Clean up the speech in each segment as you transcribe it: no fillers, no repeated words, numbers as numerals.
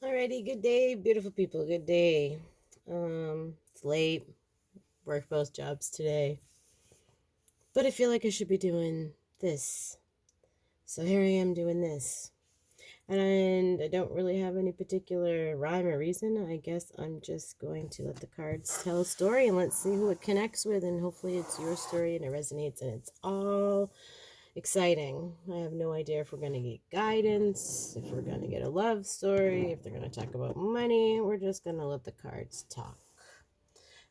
Alrighty, good day, beautiful people. Good day. It's late. Worked both jobs today. But I feel like I should be doing this. So here I am doing this. And I don't really have any particular rhyme or reason. I guess I'm just going to let the cards tell a story and let's see who it connects with. And hopefully it's your story and it resonates and it's all exciting. I have no idea if we're going to get guidance, if we're going to get a love story, if they're going to talk about money. We're just going to let the cards talk.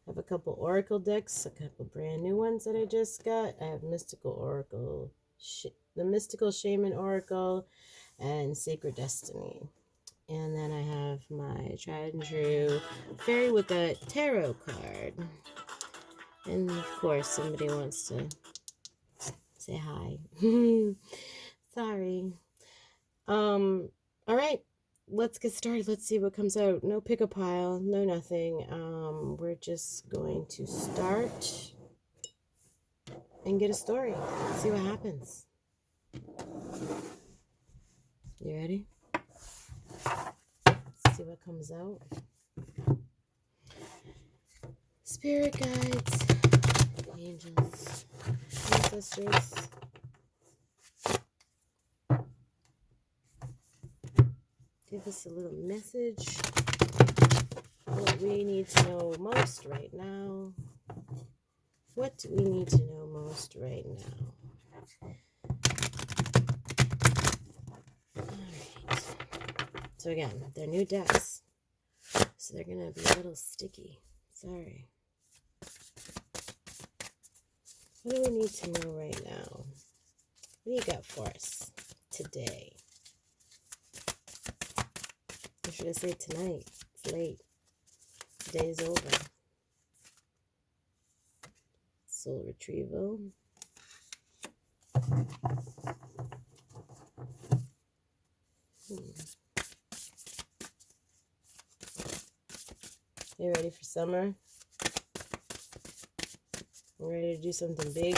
I have a couple oracle decks, a couple brand new ones that I just got. I have mystical oracle, the mystical shaman oracle, and sacred destiny. And then I have my tried and true fairy with a tarot card. And of course, somebody wants to say hi. Sorry. All right. Let's get started. Let's see what comes out. No pick a pile, no nothing. We're just going to start and get a story. See what happens. You ready? Let's see what comes out. Spirit guides, angels, ancestors. Give us a little message. What we need to know most right now. What do we need to know most right now? Alright. So again, they're new decks. So they're going to be a little sticky. Sorry. What do we need to know right now? What do you got for us today? Or should I say tonight? It's late. The day is over. Soul retrieval. You ready for summer? You ready to do something big?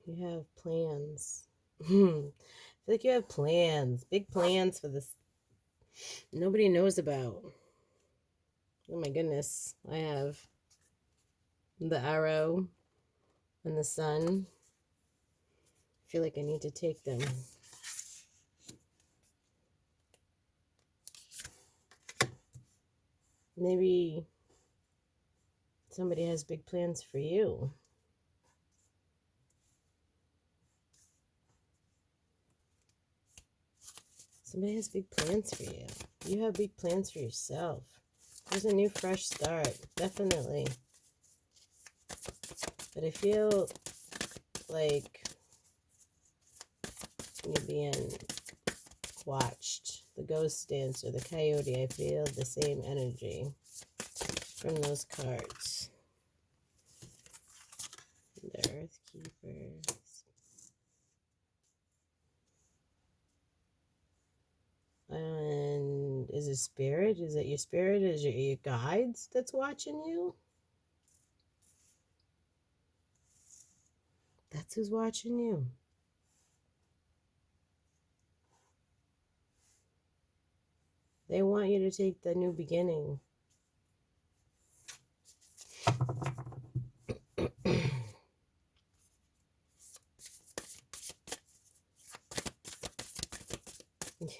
You have plans. I feel like you have plans. Big plans for this nobody knows about. Oh my goodness. I have the arrow and the sun. I feel like I need to take them. Maybe somebody has big plans for you. Somebody has big plans for you. You have big plans for yourself. There's a new fresh start, definitely. But I feel like you're being watched. The ghost dancer, the coyote, I feel the same energy from those cards. The Earth Keepers. And is it spirit? Is it your spirit? Is it your guides that's watching you? That's who's watching you. They want you to take the new beginning.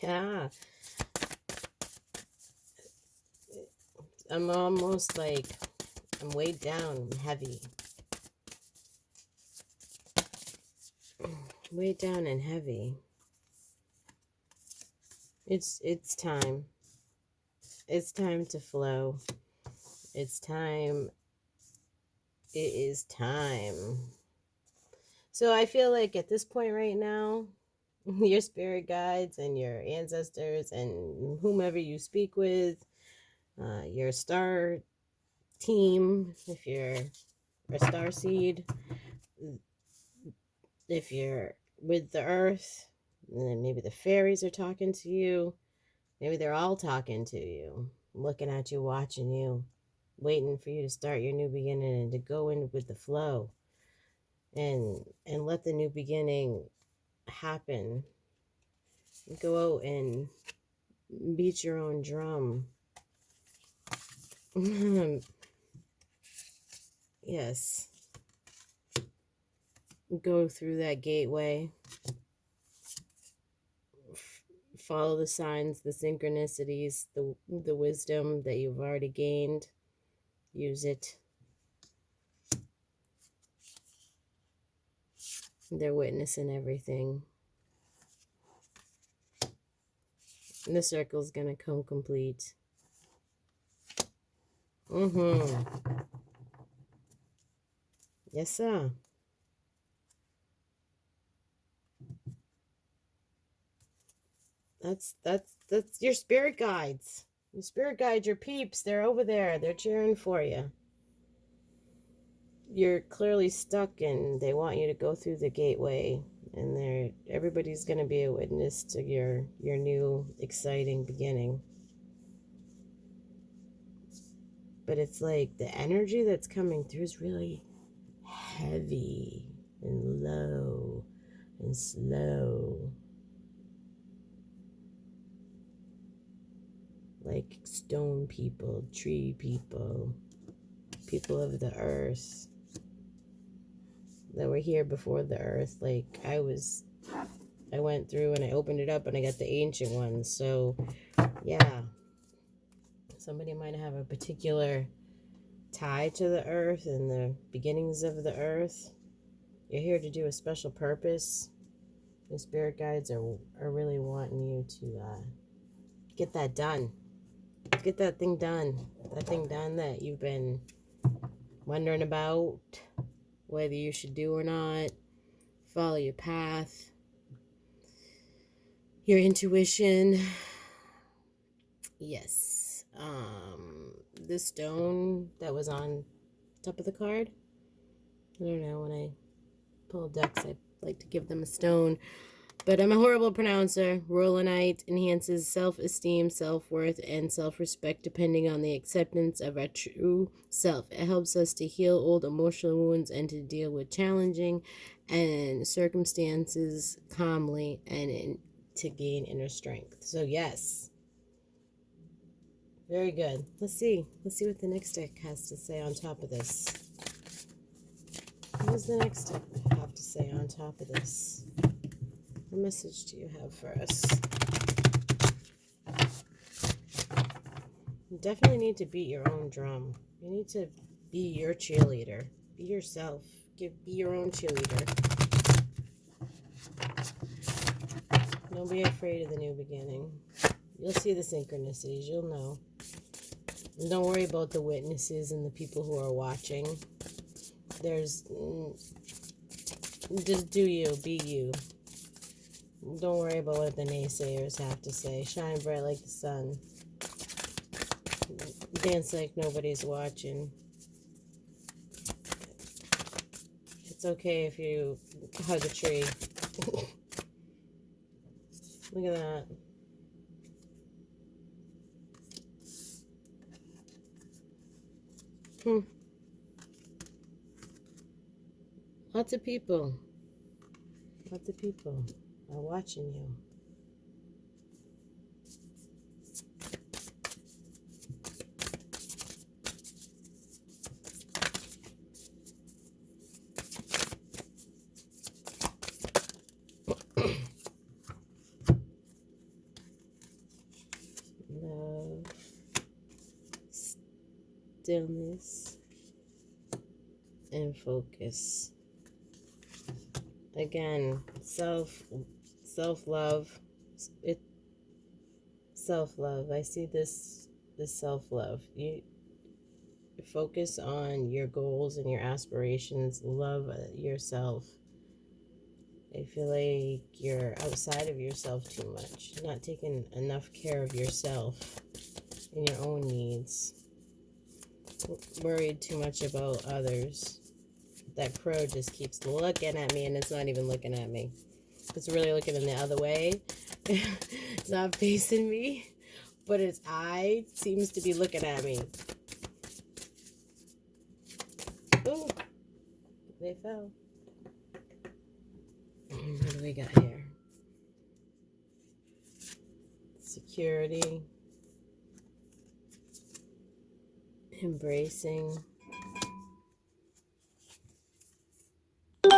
Yeah. I'm almost like I'm weighed down, I'm heavy. Weighed down and heavy. It's time. It's time to flow. It's time. It is time. So I feel like at this point right now, your spirit guides and your ancestors and whomever you speak with, your star team, if you're a star seed, if you're with the earth, then maybe the fairies are talking to you. Maybe they're all talking to you, looking at you, watching you, waiting for you to start your new beginning and to go in with the flow and let the new beginning happen. Go out and beat your own drum. Yes. Go through that gateway. Follow the signs, the synchronicities, the wisdom that you've already gained. Use it. They're witnessing everything. And the circle's gonna come complete. Yes, sir. That's your spirit guides. Your spirit guides, your peeps, they're over there. They're cheering for you. You're clearly stuck and they want you to go through the gateway, and everybody's going to be a witness to your new exciting beginning. But it's like the energy that's coming through is really heavy and low and slow. Like stone people, tree people, people of the earth that were here before the earth. Like I went through and I opened it up and I got the ancient ones. So yeah, somebody might have a particular tie to the earth and the beginnings of the earth. You're here to do a special purpose. The spirit guides are really wanting you to get that done. Get that thing done. That thing done that you've been wondering about, whether you should do or not. Follow your path, your intuition. Yes. This stone that was on top of the card. I don't know, when I pull decks, I like to give them a stone. But I'm a horrible pronouncer. Rolanite enhances self-esteem, self-worth, and self-respect depending on the acceptance of our true self. It helps us to heal old emotional wounds and to deal with challenging and circumstances calmly and to gain inner strength. So yes. Very good. Let's see. Let's see what the next deck has to say on top of this. What does the next deck have to say on top of this? What message do you have for us? You definitely need to beat your own drum. You need to be your cheerleader. Be yourself. Be your own cheerleader. Don't be afraid of the new beginning. You'll see the synchronicities. You'll know. And don't worry about the witnesses and the people who are watching. Just do you. Be you. Don't worry about what the naysayers have to say. Shine bright like the sun. Dance like nobody's watching. It's okay if you hug a tree. Look at that. Lots of people are watching you. Love, stillness, and focus. Again, self-love. Self-love. I see this self-love. You focus on your goals and your aspirations. Love yourself. I feel like you're outside of yourself too much. Not taking enough care of yourself and your own needs. Worried too much about others. That crow just keeps looking at me and it's not even looking at me. It's really looking in the other way. It's not facing me, but its eye seems to be looking at me. They fell. What do we got here? Security. Embracing. Success.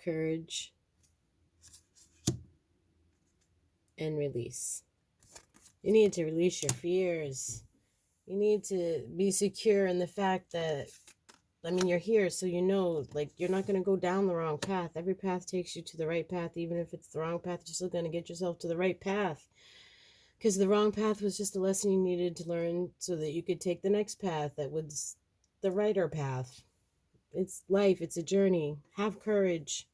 Courage. And release. You need to release your fears. You need to be secure in the fact that, I mean, you're here, so you know, like, you're not going to go down the wrong path. Every path takes you to the right path. Even if it's the wrong path, you're still going to get yourself to the right path. Because the wrong path was just a lesson you needed to learn so that you could take the next path that was the righter path. It's life. It's a journey. Have courage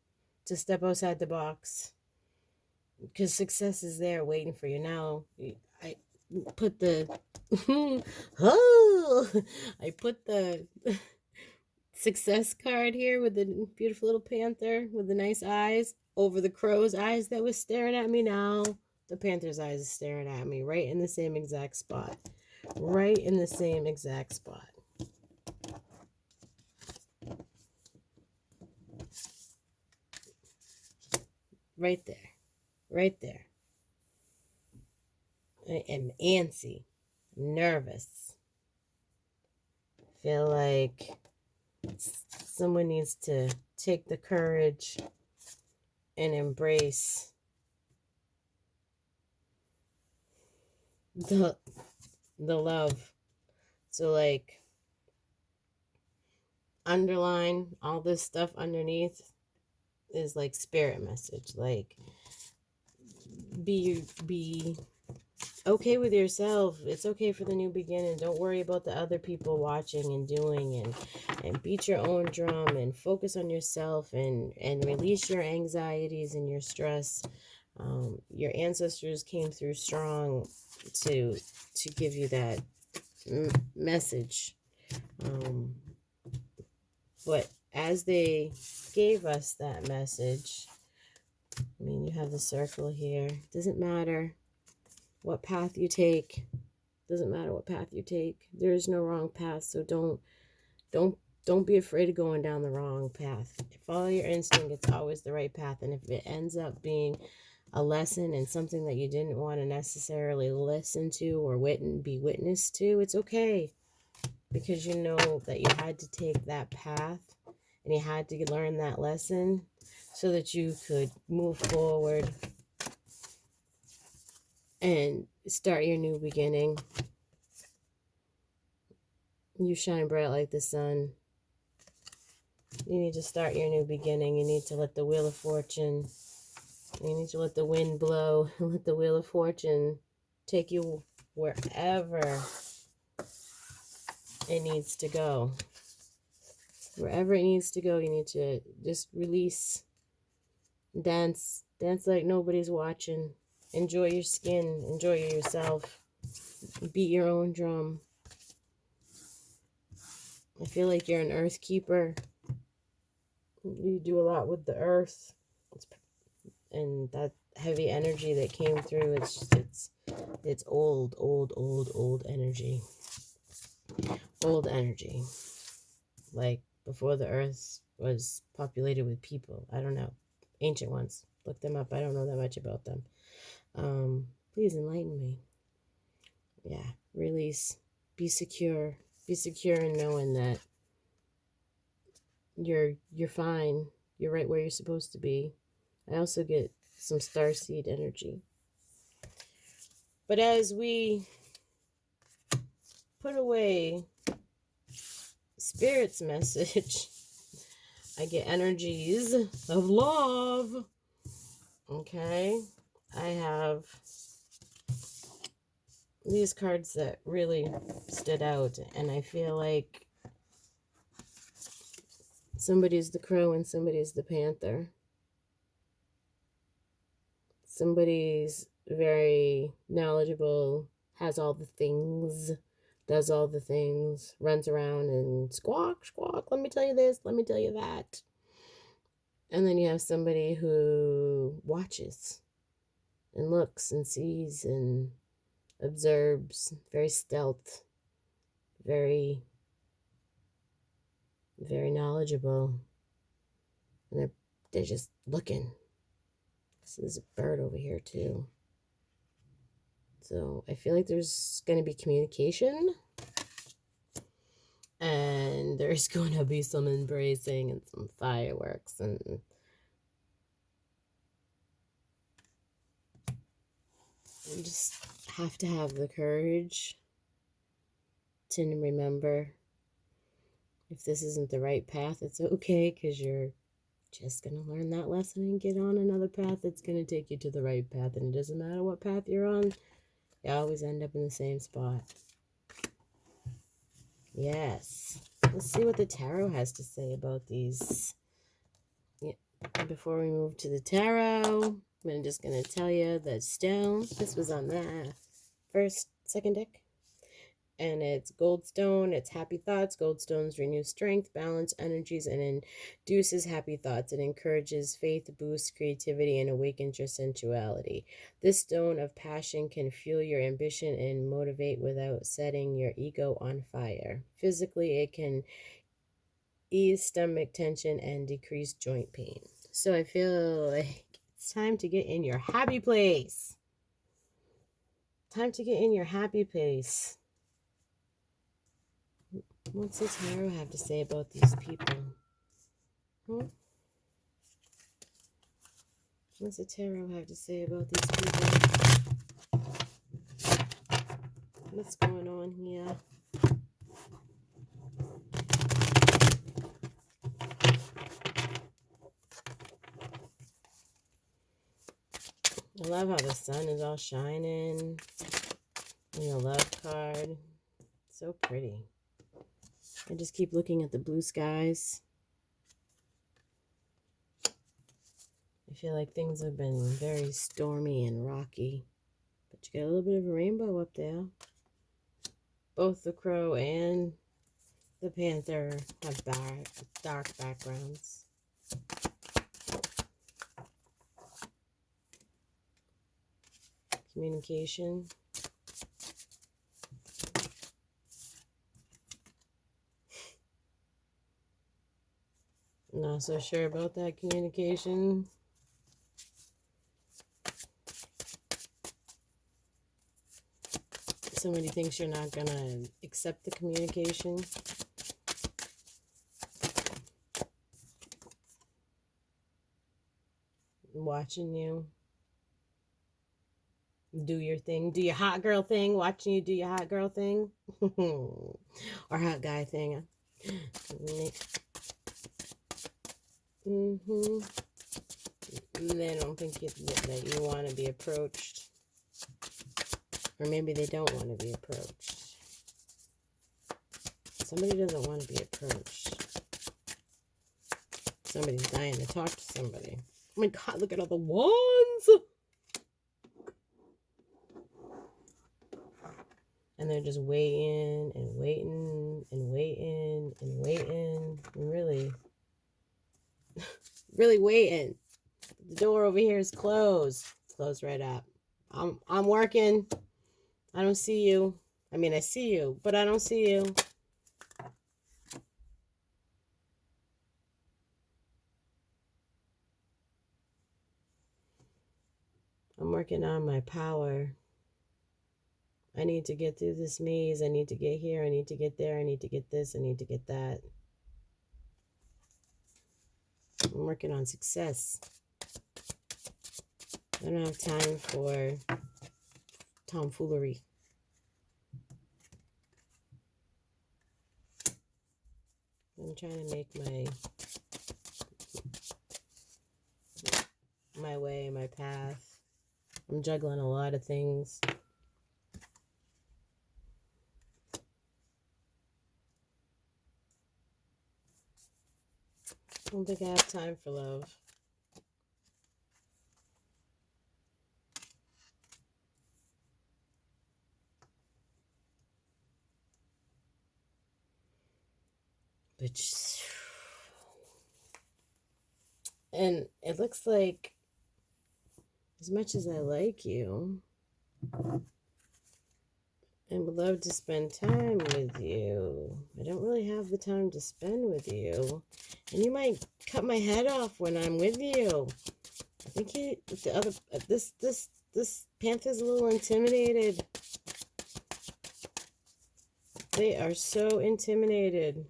to step outside the box. Because success is there waiting for you. Now, I put the... oh! I put the... success card here with the beautiful little panther with the nice eyes over the crow's eyes that was staring at me. Now the panther's eyes is staring at me right in the same exact spot. Right in the same exact spot. Right there. Right there. I am antsy. I'm nervous. I feel like someone needs to take the courage and embrace the love. So, like, underline all this stuff underneath is like spirit message. Like, be okay with yourself. It's okay for the new beginning. Don't worry about the other people watching and doing, and beat your own drum and focus on yourself and release your anxieties and your stress. Your ancestors came through strong to give you that message. But as they gave us that message, I mean, you have the circle here. It doesn't matter what path you take. Doesn't matter what path you take. There is no wrong path, so don't be afraid of going down the wrong path. Follow your instinct. It's always the right path. And if it ends up being a lesson and something that you didn't want to necessarily listen to or be witness to, it's okay. Because you know that you had to take that path and you had to learn that lesson so that you could move forward and start your new beginning. You shine bright like the sun. You need to start your new beginning. You need to let the wheel of fortune, you need to let the wind blow, let the wheel of fortune take you wherever it needs to go. Wherever it needs to go, you need to just release. Dance like nobody's watching. Enjoy your skin. Enjoy yourself. Beat your own drum. I feel like you're an earth keeper. You do a lot with the earth. And that heavy energy that came through, it's old energy. Old energy. Like before the earth was populated with people. I don't know. Ancient ones. Look them up. I don't know that much about them. Please enlighten me. Yeah. Release. Be secure. Be secure in knowing that you're fine. You're right where you're supposed to be. I also get some starseed energy. But as we put away Spirit's message, I get energies of love. Okay. I have these cards that really stood out, and I feel like somebody's the crow and somebody's the panther. Somebody's very knowledgeable, has all the things, does all the things, runs around and squawk, let me tell you this, let me tell you that. And then you have somebody who watches and looks and sees and observes, very stealth, very, very knowledgeable. And they're just looking. So there's a bird over here too. So I feel like there's going to be communication. And there's going to be some embracing and some fireworks. And you just have to have the courage to remember if this isn't the right path, it's okay, because you're just going to learn that lesson and get on another path that's going to take you to the right path. And it doesn't matter what path you're on, you always end up in the same spot. Yes. Let's see what the tarot has to say about these. Yeah. Before we move to the tarot, I'm just going to tell you that stone, this was on the second deck. And it's goldstone, it's happy thoughts. Goldstones renew strength, balance energies, and induces happy thoughts. It encourages faith, boosts creativity, and awakens your sensuality. This stone of passion can fuel your ambition and motivate without setting your ego on fire. Physically, it can ease stomach tension and decrease joint pain. So I feel like it's time to get in your happy place. Time to get in your happy place. What's the tarot have to say about these people? What's the tarot have to say about these people? What's going on here? I love how the sun is all shining. And the love card. So pretty. I just keep looking at the blue skies. I feel like things have been very stormy and rocky. But you got a little bit of a rainbow up there. Both the crow and the panther have dark backgrounds. Communication. Not so sure about that communication. Somebody thinks you're not going to accept the communication. Watching you do your thing. Do your hot girl thing. Watching you do your hot girl thing. Or hot guy thing. They don't think that you want to be approached. Or maybe they don't want to be approached. Somebody doesn't want to be approached. Somebody's dying to talk to somebody. Oh my God, look at all the wands! And they're just waiting and waiting and waiting and waiting. And really waiting. The door over here is closed. It's closed right up. I'm working. I don't see you. I mean, I see you, but I don't see you. I'm working on my power. I need to get through this maze. I need to get here. I need to get there. I need to get this. I need to get that. I'm working on success. I don't have time for tomfoolery. I'm trying to make my way, my path. I'm juggling a lot of things. I don't think I have time for love. And it looks like, as much as I like you, and would love to spend time with you. I don't really have the time to spend with you. And you might cut my head off when I'm with you. I think this panther's a little intimidated. They are so intimidated.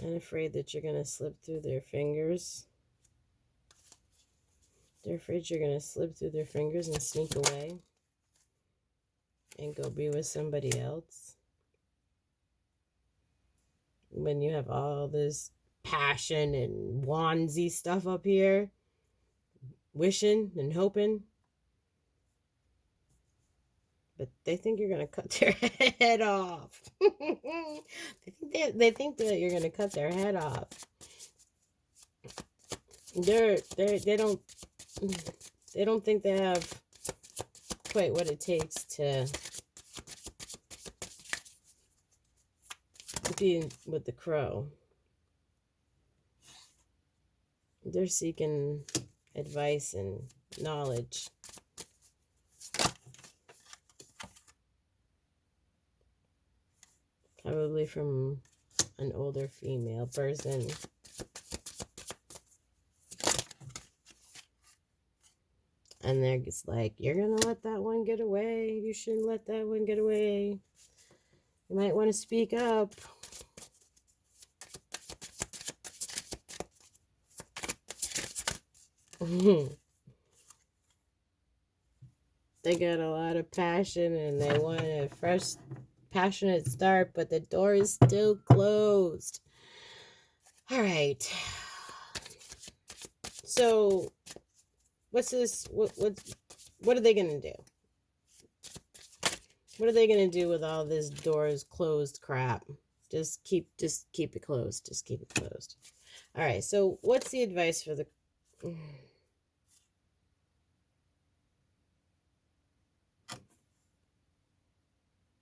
And afraid that you're going to slip through their fingers. They're afraid you're going to slip through their fingers and sneak away and go be with somebody else. When you have all this passion and wandsy stuff up here, wishing and hoping. But they think you're going to cut their head off. they think that you're going to cut their head off. They don't think they have quite what it takes to be with the crow. They're seeking advice and knowledge. Probably from an older female person. And they're just like, you're going to let that one get away. You shouldn't let that one get away. You might want to speak up. They got a lot of passion and they want a fresh, passionate start, but the door is still closed. All right. So, what's this? What are they gonna do? What are they gonna do with all this doors closed crap? Just keep it closed. Just keep it closed. All right. So, what's the advice for the?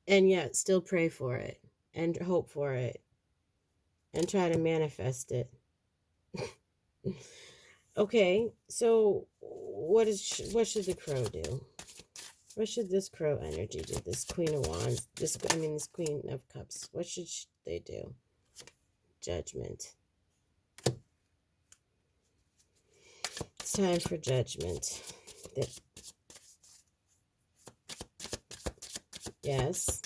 And yet, still pray for it and hope for it and try to manifest it. Okay, so what should the crow do? What should this crow energy do? This Queen of Wands, this Queen of Cups. What should they do? Judgment. It's time for judgment. Yes.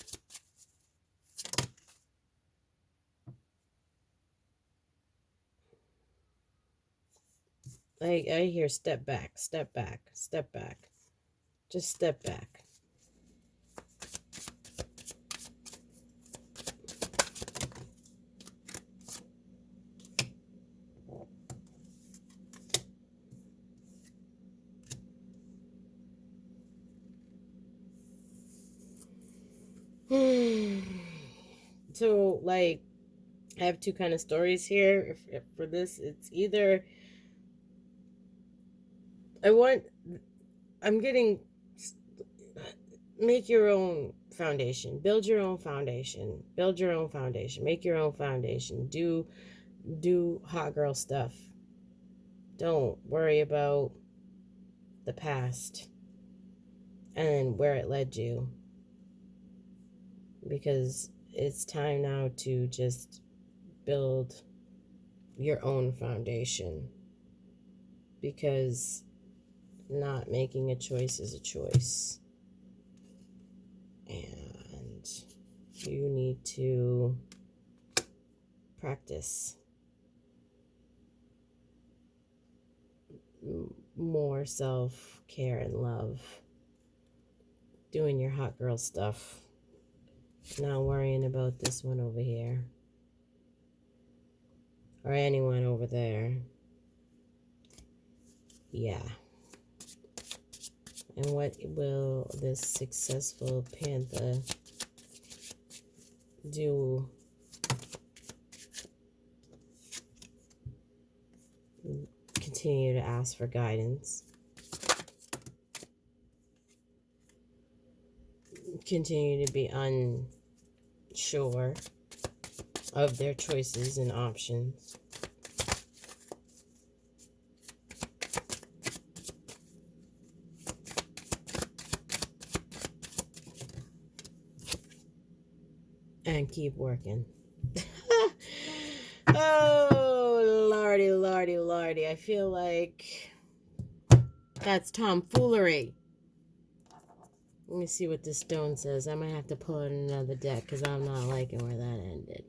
I hear step back, step back, step back. Just step back. So, like, I have two kind of stories here. If for this, it's either make your own foundation, build your own foundation, make your own foundation, do hot girl stuff. Don't worry about the past and where it led you, because it's time now to just build your own foundation, because not making a choice is a choice, and you need to practice more self-care and love, doing your hot girl stuff, not worrying about this one over here or anyone over there. Yeah. And what will this successful panther do? Continue to ask for guidance. Continue to be unsure of their choices and options. and keep working. Oh, lordy, lordy, lordy. I feel like that's tomfoolery. Let me see what this stone says. I might have to pull out another deck because I'm not liking where that ended.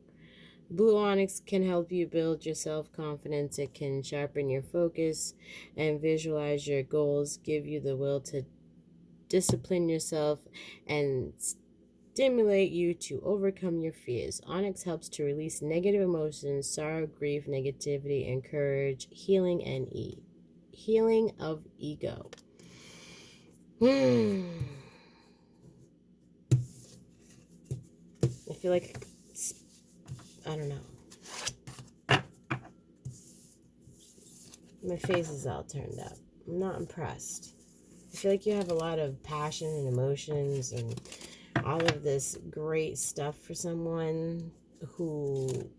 Blue onyx can help you build your self-confidence. It can sharpen your focus and visualize your goals, give you the will to discipline yourself, and stimulate you to overcome your fears. Onyx helps to release negative emotions, sorrow, grief, negativity, encourage healing and healing of ego. I feel like, I don't know. My face is all turned up. I'm not impressed. I feel like you have a lot of passion and emotions and all of this great stuff for someone who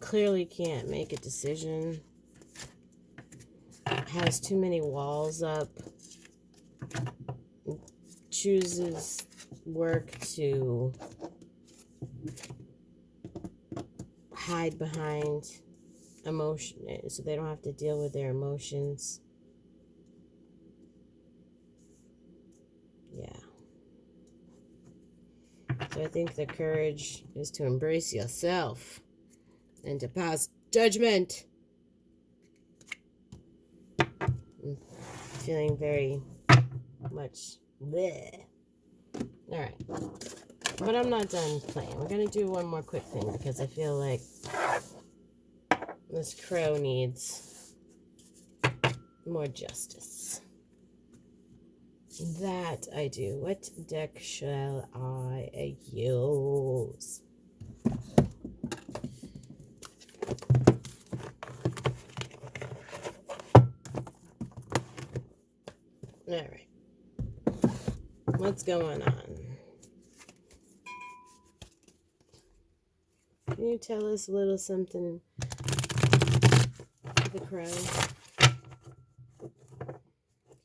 clearly can't make a decision, has too many walls up, chooses work to hide behind emotion so they don't have to deal with their emotions. Yeah. So I think the courage is to embrace yourself and to pass judgment. I'm feeling very much bleh. All right. But I'm not done playing. We're going to do one more quick thing because I feel like this crow needs more justice. That I do. What deck shall I use? All right. What's going on? Can you tell us a little something for the crow?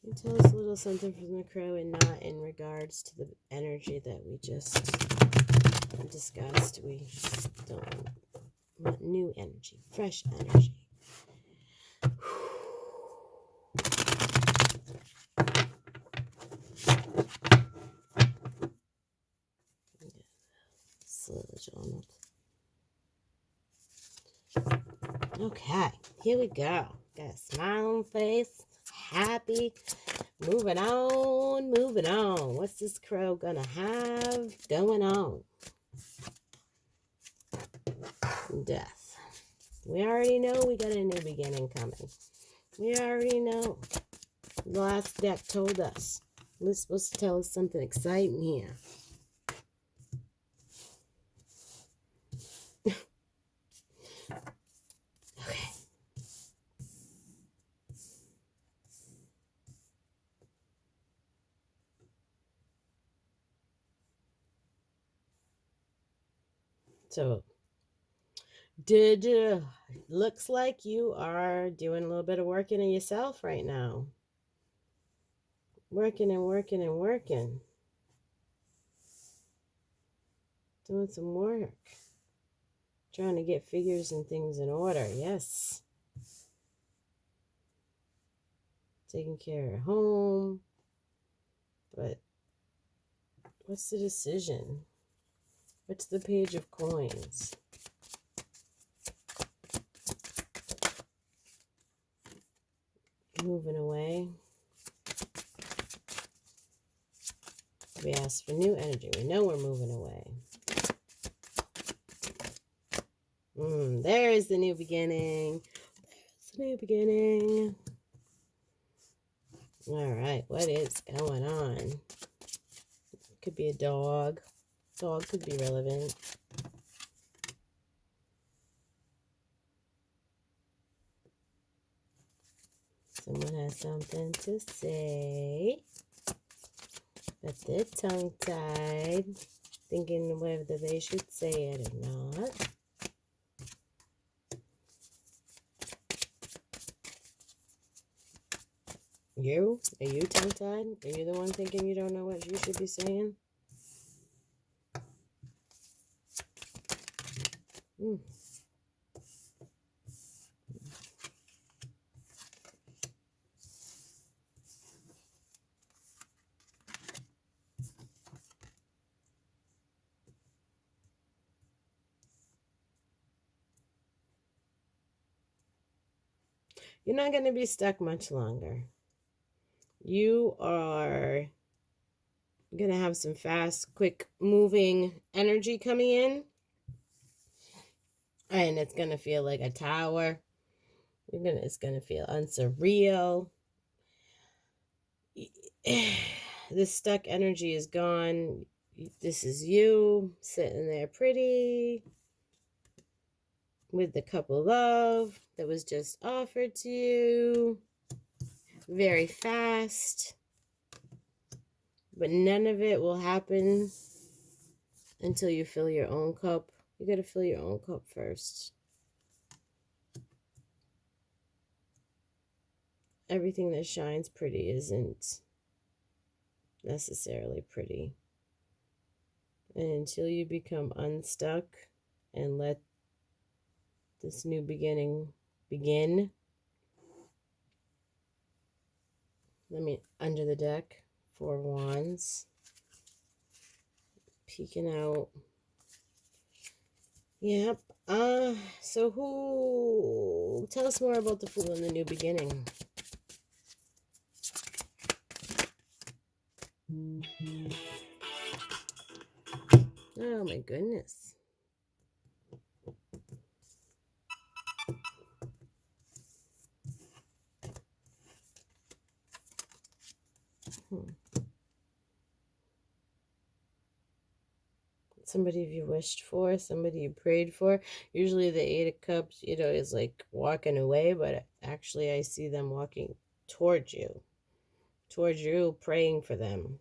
Can you tell us a little something from the crow and not in regards to the energy that we just discussed? We don't want new energy, fresh energy. Okay, here we go. Got a smile on face, happy. Moving on, moving on. What's this crow gonna have going on? Death. We already know we got a new beginning coming. We already know. The last deck told us. It's supposed to tell us something exciting here. Okay. So, looks like you are doing a little bit of working on yourself right now. Working and working and working. Doing some work. Trying to get figures and things in order. Yes. Taking care of home. But what's the decision? What's the Page of Coins? Moving away. We asked for new energy. We know we're moving away. There's the new beginning. There's the new beginning. All right, what is going on? Could be a dog. Dog could be relevant. Someone has something to say, but they're tongue-tied, thinking whether they should say it or not. You? Are you tongue-tied? Are you the one thinking you don't know what you should be saying? Mm. You're not going to be stuck much longer. You are going to have some fast, quick moving energy coming in. And it's going to feel like a tower. It's going to feel unsurreal. This stuck energy is gone. This is you sitting there pretty with the cup of love that was just offered to you. Very fast. But none of it will happen until you fill your own cup. You got to fill your own cup first. Everything that shines pretty isn't necessarily pretty. And until you become unstuck and let this new beginning begin, let me, under the deck, 4 wands, peeking out. Yep. So tell us more about the Fool in the new beginning. Oh my goodness. Somebody you wished for, somebody you prayed for. Usually the 8 of Cups, is like walking away, but actually I see them walking towards you, praying for them.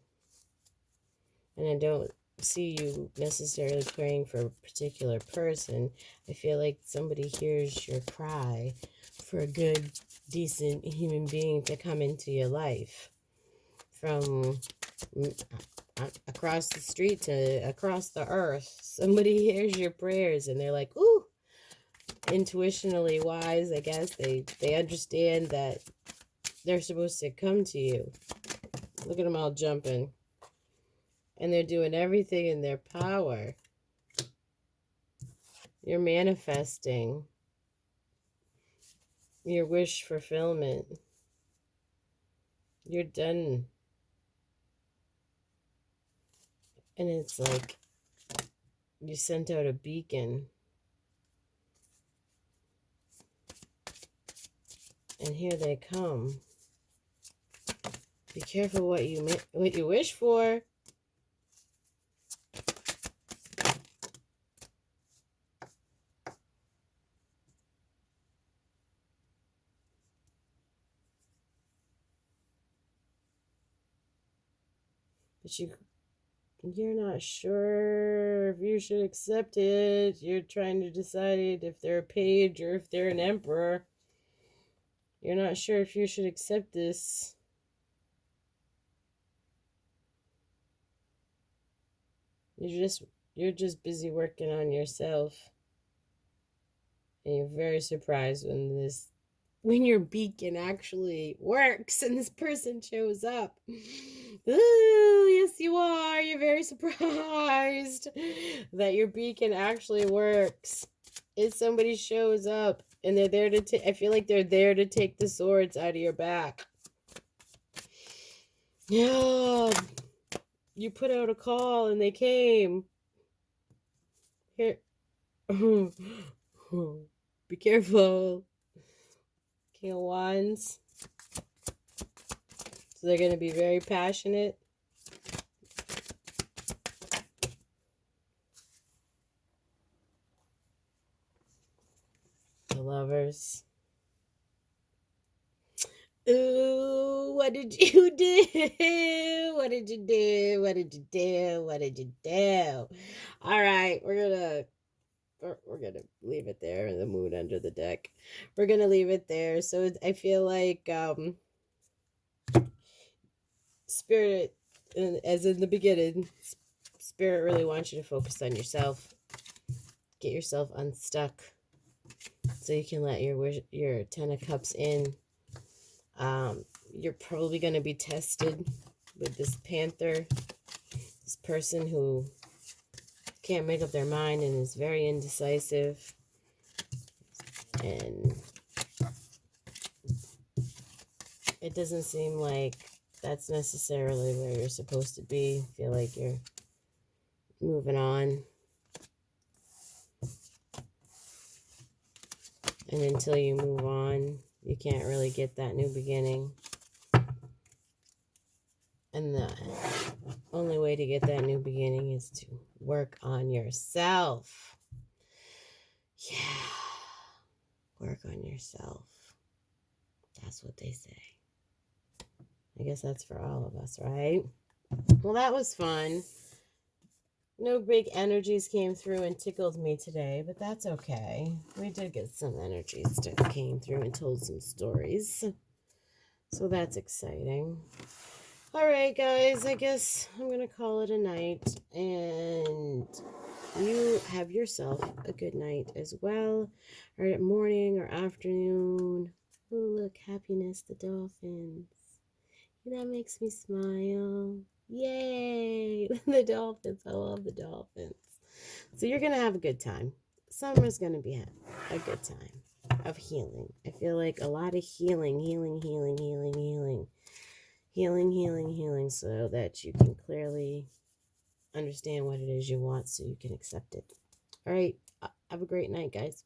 And I don't see you necessarily praying for a particular person. I feel like somebody hears your cry for a good, decent human being to come into your life from across the street to across the earth. Somebody hears your prayers and they're like, ooh, intuitionally wise, I guess. They understand that they're supposed to come to you. Look at them all jumping. And they're doing everything in their power. You're manifesting your wish fulfillment. You're done. And it's like you sent out a beacon. And here they come. Be careful what you wish for. But you're not sure if you should accept it. You're trying to decide if they're a page or if they're an emperor. You're not sure if you should accept this. You're just busy working on yourself. And you're very surprised when your beacon actually works and this person shows up. Ooh, yes you are. You're very surprised that your beacon actually works. If somebody shows up and they're there I feel like they're there to take the swords out of your back. Yeah. You put out a call and they came. Here. Be careful. King of Wands. So they're going to be very passionate. The Lovers. Ooh, what did you do? What did you do? What did you do? What did you do? All right, we're gonna leave it there. The moon under the deck. We're gonna leave it there. So I feel like Spirit, as in the beginning, Spirit really wants you to focus on yourself. get yourself unstuck so you can let your 10 of cups in. You're probably going to be tested with this Panther, this person who can't make up their mind and is very indecisive. And it doesn't seem like that's necessarily where you're supposed to be. Feel like you're moving on. And until you move on, you can't really get that new beginning. And the only way to get that new beginning is to work on yourself. Yeah. Work on yourself. That's what they say. I guess that's for all of us, right? Well, that was fun. No big energies came through and tickled me today, but that's okay. We did get some energies that came through and told some stories. So that's exciting. All right, guys, I guess I'm going to call it a night. And you have yourself a good night as well. Or morning or afternoon. Oh, look, happiness, the dolphins. That makes me smile. Yay! The dolphins. I love the dolphins. So you're going to have a good time. Summer's going to be a good time of healing. I feel like a lot of healing so that you can clearly understand what it is you want so you can accept it. All right. Have a great night, guys.